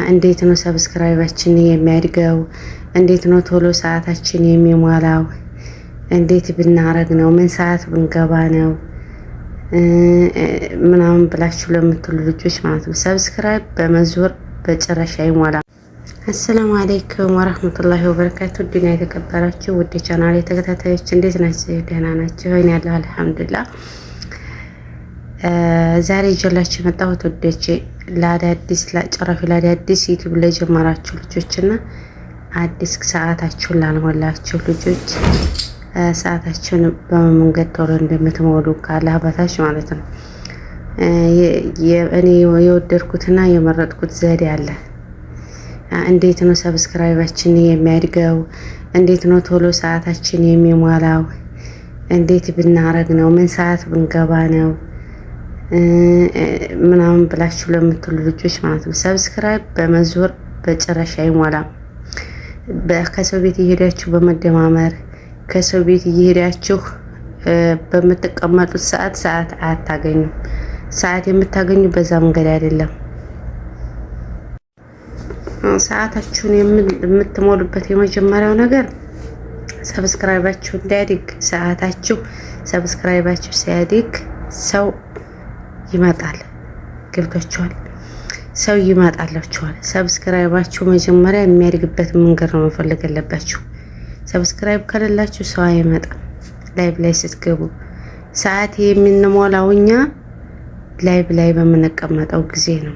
እንዴት ነው ሰብስክራይባችን የሚያድገው? እንዴት ነው ቶሎ ሰዓታችን የሚሟላው? እንዴት ብናረግ ነው? ምን ሰዓት ብንገባ ነው ምናምን ብላችሁ ለምትሉ ልጆች ማለት ነው ሰብስክራይብ በመዞር በጭራሽ አይሟላም። አሰላሙ አለይኩም ወራህመቱላሂ ወበረካቱ። ዲና የተከበራችሁ ውድ ቻናል ተከታታዮች እንዴት ናችሁ? ደህና ናችሁ? እኔ ያለሁ አልሐምዱሊላህ። ዛሬ ይዤላችሁ የመጣሁት ውዶቼ ለአዳዲስ ዩቲዩብ ላይ ጀመራችሁ ልጆችና አዲስ ሰዓታችሁን ላልሞላችሁ ልጆች ሰዓታችሁን በመንገድ ቶሎ እንደምትሞሉ ካላህ በታች ማለት ነው እኔ የወደድኩትና የመረጥኩት ዘዴ አለ። እንዴት ነው ሰብስክራይባችን የሚያድገው? እንዴት ነው ቶሎ ሰዓታችን የሚሟላው? እንዴት ብናረግ ነው? ምን ሰዓት ብንገባ ነው ምናምን ብላችሁ ለምትሉ ልጆች ማለት ነው ሰብስክራይብ በመዞር በጭራሽ አይሟላም። ከሰው ቤት እየሄዳችሁ በመደማመር ከሰው ቤት እየሄዳችሁ በምትቀመጡት ሰዓት አታገኙም። ሰዓት የምታገኙ በዛ መንገድ አይደለም። ሰዓታችሁን የምትሞሉበት የመጀመሪያው ነገር ሰብስክራይባችሁ እንዲያድግ ሰብስክራይባችሁ ሲያድግ ሰው ይመጣል። ገብቷችኋል? ሰው ይመጣላችኋል። ሰብስክራይባችሁ መጀመሪያ የሚያድግበት መንገድ ነው መፈለግ ያለባችሁ። ሰብስክራይብ ከሌላችሁ ሰው አይመጣም። ላይቭ ላይ ስትገቡ ሰዓት የምንሞላው እኛ ላይቭ ላይ በምንቀመጠው ጊዜ ነው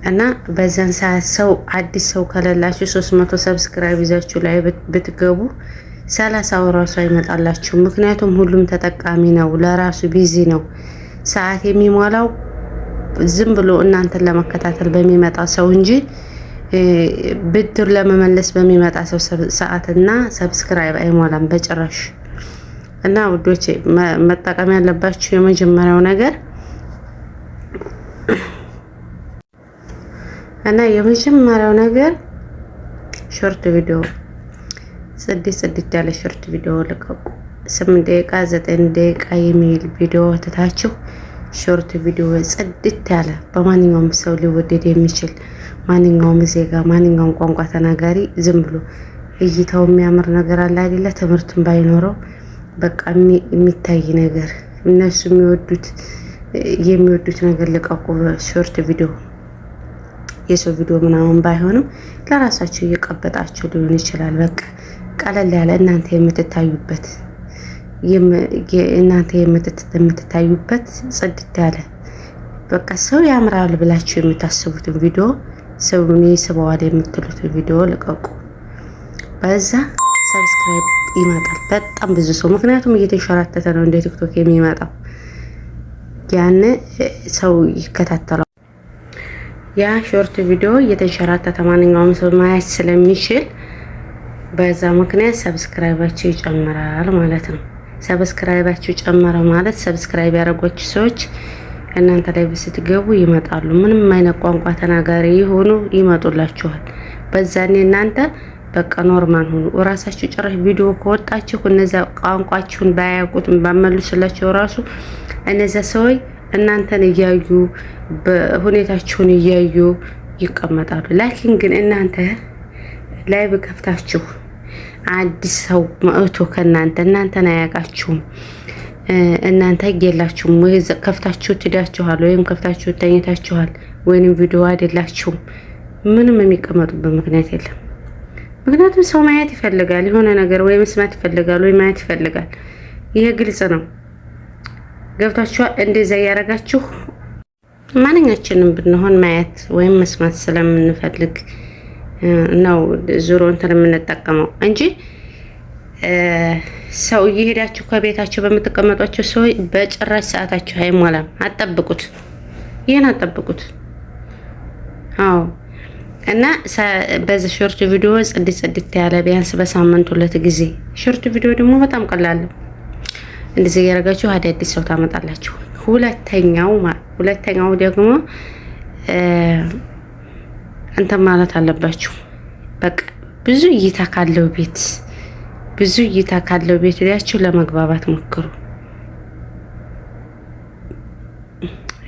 እና በዛን ሰዓት ሰው አዲስ ሰው ከሌላችሁ 300 ሰብስክራይብ ይዛችሁ ላይ ብትገቡ 30 ራሱ አይመጣላችሁ። ምክንያቱም ሁሉም ተጠቃሚ ነው፣ ለራሱ ቢዚ ነው። ሰዓት የሚሞላው ዝም ብሎ እናንተን ለመከታተል በሚመጣ ሰው እንጂ ብድር ለመመለስ በሚመጣ ሰው ሰዓትና ሰብስክራይብ አይሞላም በጭራሽ። እና ውዶቼ መጠቀም ያለባችሁ የመጀመሪያው ነገር ሾርት ቪዲዮ ጽድት ያለ ሾርት ቪዲዮ ልቀቁ። 8 ደቂቃ 9 ደቂቃ የሚል ቪዲዮ ትታችሁ ሾርት ቪዲዮ ጽድት ያለ በማንኛውም ሰው ሊወደድ የሚችል ማንኛውም ዜጋ ማንኛውም ቋንቋ ተናጋሪ ዝም ብሎ እይታው የሚያምር ነገር አለ አይደለ? ትምህርቱን ባይኖረው በቃ የሚታይ ነገር እነሱ የሚወዱት ነገር ልቀቁ። ሾርት ቪዲዮ የሰው ቪዲዮ ምናምን ባይሆንም ለራሳችሁ እየቀበጣችሁ ሊሆን ይችላል። በቃ ቀለል ያለ እናንተ የምትታዩበት ጽድት ያለ በቃ ሰው ያምራል ብላችሁ የምታስቡትን ቪዲዮ ሰው ይስበዋል የምትሉትን ቪዲዮ ልቀቁ። በዛ ሰብስክራይብ ይመጣል በጣም ብዙ ሰው። ምክንያቱም እየተንሸራተተ ነው እንደ ቲክቶክ የሚመጣው፣ ያን ሰው ይከታተላል። ያ ሾርት ቪዲዮ እየተንሸራተተ ማንኛውም ሰው ማየት ስለሚችል በዛ ምክንያት ሰብስክራይባችሁ ይጨምራል ማለት ነው። ሰብስክራይባችሁ ጨመረ ማለት ሰብስክራይብ ያደረጓችሁ ሰዎች እናንተ ላይ ስትገቡ ይመጣሉ። ምንም አይነት ቋንቋ ተናጋሪ ይሆኑ ይመጡላችኋል። በዛኔ እናንተ በቃ ኖርማል ሆኑ። ራሳችሁ ጭራሽ ቪዲዮ ከወጣችሁ እነዛ ቋንቋችሁን ባያውቁትም ባመልሱላችሁ ራሱ እነዛ ሰዎች እናንተን እያዩ በሁኔታችሁን እያዩ ይቀመጣሉ። ላኪን ግን እናንተ ላይቭ ከፍታችሁ አዲስ ሰው መጥቶ እናንተን አያውቃችሁም። እናንተ ይገላችሁም ወይ ከፍታችሁ ትዳችኋል ወይም ከፍታችሁ ተኝታችኋል ወይንም ቪዲዮ አይደላችሁም። ምንም የሚቀመጡበት ምክንያት የለም። ምክንያቱም ሰው ማየት ይፈልጋል፣ የሆነ ነገር ወይ መስማት ይፈልጋል ወይ ማየት ይፈልጋል። ይሄ ግልጽ ነው። ገብታችኋል? እንደዛ ያረጋችሁ ማንኛችንም ብንሆን ማየት ወይም መስማት ስለምንፈልግ ነው ዙሮ እንትን የምንጠቀመው እንጂ ሰው እየሄዳችሁ ከቤታችሁ በምትቀመጧቸው ሰው በጭራሽ ሰዓታችሁ አይሞላም። አጠብቁት፣ ይሄን አጠብቁት። አዎ። እና በዚህ ሾርት ቪዲዮ ጽድት ያለ ቢያንስ በሳምንት 2 ጊዜ ሾርት ቪዲዮ ደግሞ በጣም ቀላል ነው። እንደዚህ ያረጋችሁ አዳዲስ ሰው ታመጣላችሁ። ሁለተኛው ደግሞ እንትን ማለት አለባችሁ። በቃ ብዙ እይታ ካለው ቤት ሄዳችሁ ለመግባባት ሞክሩ።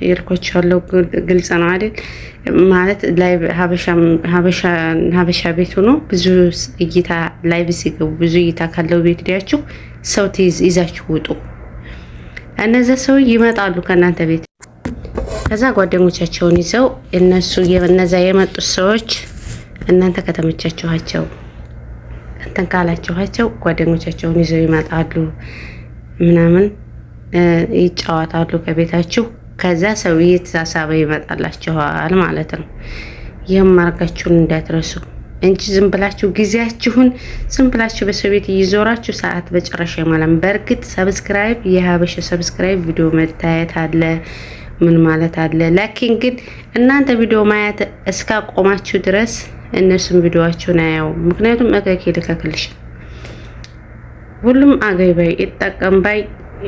ይልኮቻለሁ። ግልጽ ነው አይደል? ማለት ላይ ሀበሻ ቤት ሆኖ ብዙ እይታ ላይቭ ሲገቡ ብዙ እይታ ካለው ቤት ዲያችሁ ሰው ይዛችሁ ውጡ። እነዛ ሰው ይመጣሉ ከእናንተ ቤት። ከዛ ጓደኞቻቸውን ይዘው እነዛ የመጡት ሰዎች እናንተ ከተመቻችኋቸው እንትን ካላችኋቸው ጓደኞቻቸውን ይዘው ይመጣሉ ምናምን ይጫወታሉ ከቤታችሁ። ከዛ ሰው እየተሳሳበ ይመጣላችኋል ማለት ነው። ይህም ማርጋችሁን እንዳትረሱ እንጂ ዝም ብላችሁ ጊዜያችሁን ዝም ብላችሁ በሰው ቤት እየዞራችሁ ሰዓት በጨረሻ ማለት። በእርግጥ ሰብስክራይብ የሀበሻ ሰብስክራይብ ቪዲዮ መታየት አለ ምን ማለት አለ። ላኪን ግን እናንተ ቪዲዮ ማየት እስካቆማችሁ ድረስ እነሱም ቪዲዮአችሁን አያው። ምክንያቱም እከክ ይልከክልሽ ሁሉም አገይ ባይ ይጠቀም ባይ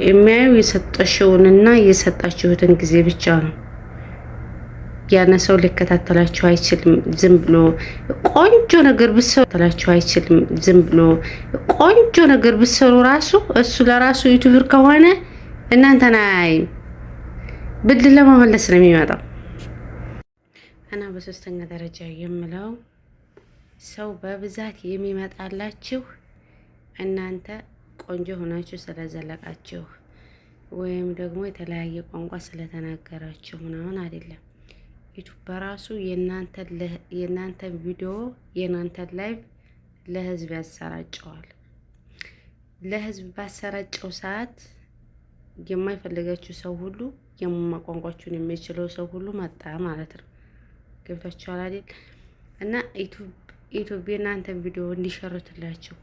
የሚያየው የሰጠሽውንና የሰጣችሁትን ጊዜ ብቻ ነው። ያነ ሰው ሊከታተላችሁ አይችልም። ዝም ብሎ ቆንጆ ነገር ብትሰሩ አይችልም። ዝም ብሎ ቆንጆ ነገር ብትሰሩ ራሱ እሱ ለራሱ ዩቲዩበር ከሆነ እናንተን አያይም። ብድል ለመመለስ ነው የሚመጣው። እና በሶስተኛ ደረጃ የምለው ሰው በብዛት የሚመጣላችሁ እናንተ ቆንጆ ሆናችሁ ስለዘለቃችሁ ወይም ደግሞ የተለያየ ቋንቋ ስለተናገራችሁ ምናምን አይደለም። ዩቲዩብ በራሱ የእናንተን ቪዲዮ የእናንተን ላይቭ ለህዝብ ያሰራጨዋል። ለህዝብ ባሰራጨው ሰዓት የማይፈልጋችሁ ሰው ሁሉ ቋንቋችሁን የሚችለው ሰው ሁሉ መጣ ማለት ነው። ገብታችኋል አይደል? እና ዩቲዩብ የእናንተን ቪዲዮ እንዲሸርትላችሁ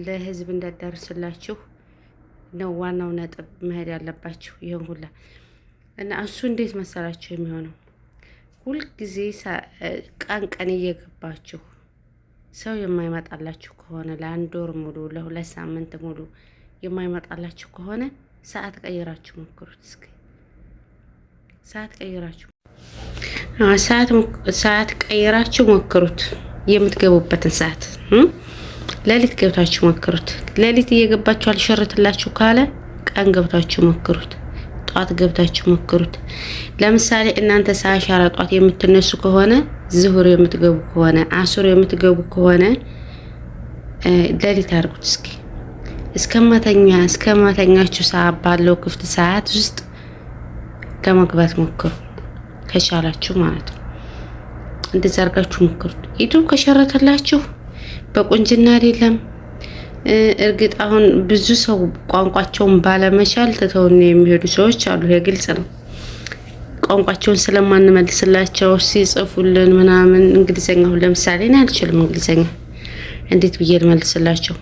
ለህዝብ እንዳዳርስላችሁ ነው ዋናው ነጥብ መሄድ ያለባችሁ። ይሄን ሁላ እና እሱ እንዴት መሰላችሁ የሚሆነው ሁልጊዜ ቀን እየገባችሁ ሰው የማይመጣላችሁ ከሆነ ለአንድ ወር ሙሉ ለሁለት ሳምንት ሙሉ የማይመጣላችሁ ከሆነ ሰዓት ቀይራችሁ ሞክሩት። እስኪ ሰዓት ቀይራችሁ ሞክሩት። የምትገቡበትን ሰዓት ሌሊት ገብታችሁ ሞክሩት። ሌሊት እየገባችሁ አልሸርትላችሁ ካለ ቀን ገብታችሁ ሞክሩት። ጧት ገብታችሁ ሞክሩት። ለምሳሌ እናንተ ሳሻራ ጧት የምትነሱ ከሆነ ዝሁር የምትገቡ ከሆነ አሱር የምትገቡ ከሆነ ሌሊት አድርጉት። እስከማተኛችሁ ሰዓት ባለው ክፍት ሰዓት ውስጥ ለመግባት ሞክሩ ከቻላችሁ ማለት ነው። እንደዛ አድርጋችሁ ሞክሩት። ዩቲዩብ ከሸረተላችሁ በቁንጅና አይደለም። እርግጥ አሁን ብዙ ሰው ቋንቋቸውን ባለመቻል ትተውን የሚሄዱ ሰዎች አሉ። የግልጽ ነው። ቋንቋቸውን ስለማንመልስላቸው ሲጽፉልን ምናምን እንግሊዘኛ አሁን ለምሳሌ እኔ አልችልም እንግሊዘኛ እንዴት ብዬ ልመልስላቸው?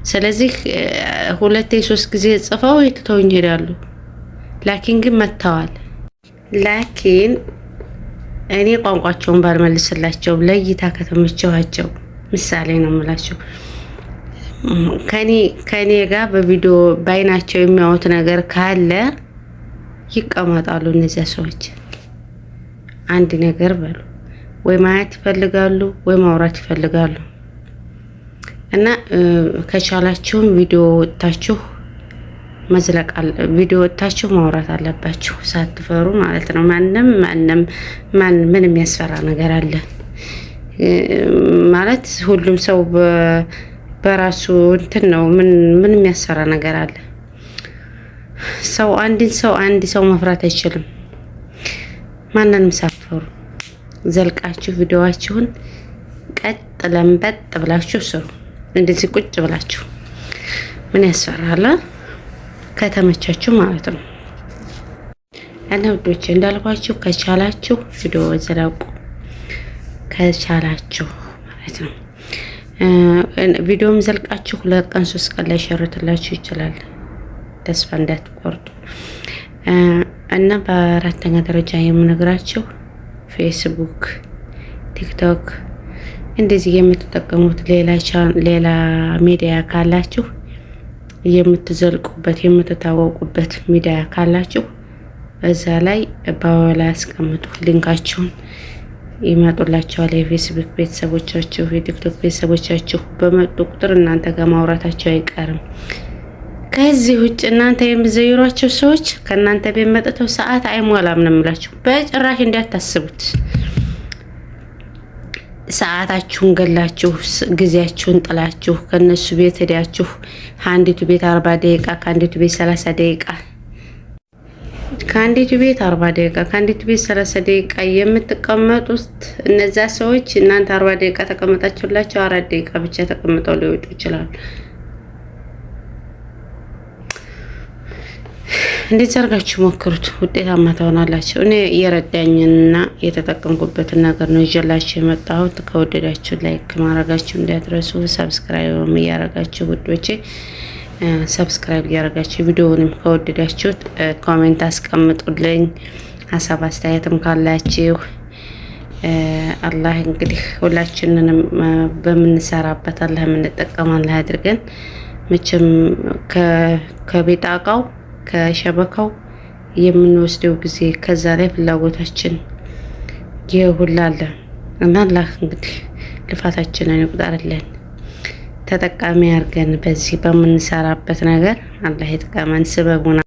ስለዚህ 2-3 ጊዜ ጽፈው ትተውኝ ይሄዳሉ። ላኪን ግን መተዋል። ላኪን እኔ ቋንቋቸውን ባልመልስላቸው ለይታ ከተመቸዋቸው ምሳሌ ነው የምላቸው ከኔ ጋር በቪዲዮ ባይናቸው የሚያዩት ነገር ካለ ይቀመጣሉ። እነዚያ ሰዎች አንድ ነገር በሉ ወይ ማየት ይፈልጋሉ ወይ ማውራት ይፈልጋሉ። እና ከቻላችሁ ቪዲዮ ወጣችሁ ቪዲዮ ወጣችሁ ማውራት አለባችሁ ሳትፈሩ ማለት ነው። ምን የሚያስፈራ ነገር አለ ማለት? ሁሉም ሰው በራሱ እንትን ነው። ምን የሚያስፈራ ነገር አለ? አንድ ሰው መፍራት አይችልም። ማንንም ሳትፈሩ ዘልቃችሁ ቪዲዮዋችሁን ቀጥ ለምበጥ ብላችሁ ስሩ። እንደዚህ ቁጭ ብላችሁ ምን ያስፈራል? ከተመቻችሁ ማለት ነው። እና ውዶች እንዳልኳችሁ ከቻላችሁ ቪዲዮ ዘላቁ ከቻላችሁ ማለት ነው። ቪዲዮም ዘልቃችሁ 2 ቀን 3 ቀን ላይ ሸርትላችሁ ይችላል። ተስፋ እንዳትቆርጡ። እና በአራተኛ ደረጃ የምነግራችሁ ፌስቡክ፣ ቲክቶክ እንደዚህ የምትጠቀሙት ሌላ ሚዲያ ካላችሁ የምትዘልቁበት የምትታወቁበት ሚዲያ ካላችሁ እዛ ላይ ባወላ ያስቀምጡ። ሊንካችሁን ይመጡላችኋል። የፌስቡክ ቤተሰቦቻችሁ፣ የቲክቶክ ቤተሰቦቻችሁ በመጡ ቁጥር እናንተ ጋር ማውራታቸው አይቀርም። ከዚህ ውጭ እናንተ የምትዘይሯቸው ሰዎች ከእናንተ ቤት መጥተው ሰዓት አይሞላም ነው የምላችሁ። በጭራሽ እንዳታስቡት። ሰዓታችሁን ገላችሁ ጊዜያችሁን ጥላችሁ ከነሱ ቤት ሄዳችሁ አንዲቱ ቤት 40 ደቂቃ ከአንዲቱ ቤት 30 ደቂቃ ከአንዲቱ ቤት 40 ደቂቃ ከአንዲቱ ቤት 30 ደቂቃ የምትቀመጡት እነዛ ሰዎች እናንተ 40 ደቂቃ ተቀመጣችሁላቸው 4 ደቂቃ ብቻ ተቀምጠው ሊወጡ ይችላሉ። እንዴት አድርጋችሁ ሞክሩት፣ ውጤታማ ትሆናላችሁ። እኔ የረዳኝና የተጠቀምኩበትን ነገር ነው ይዤላችሁ የመጣሁት። ከወደዳችሁ ላይክ ማድረጋችሁ እንዳትረሱ፣ ሰብስክራይብ እያደረጋችሁ ውዶቼ ሰብስክራይብ እያደረጋችሁ ቪዲዮውንም ከወደዳችሁት ኮሜንት አስቀምጡልኝ። ሀሳብ አስተያየትም ካላችሁ አላህ እንግዲህ ሁላችንንም በምንሰራበት አላህ የምንጠቀም አላህ አድርገን። መቼም ከቤት እቃው ከሸበካው የምንወስደው ጊዜ ከዛ ላይ ፍላጎታችን ይሁላል እና አላህ እንግዲህ ልፋታችንን ይቁጠርልን፣ ተጠቃሚ አድርገን በዚህ በምንሰራበት ነገር አላህ ይጥቀመን። ስበቡና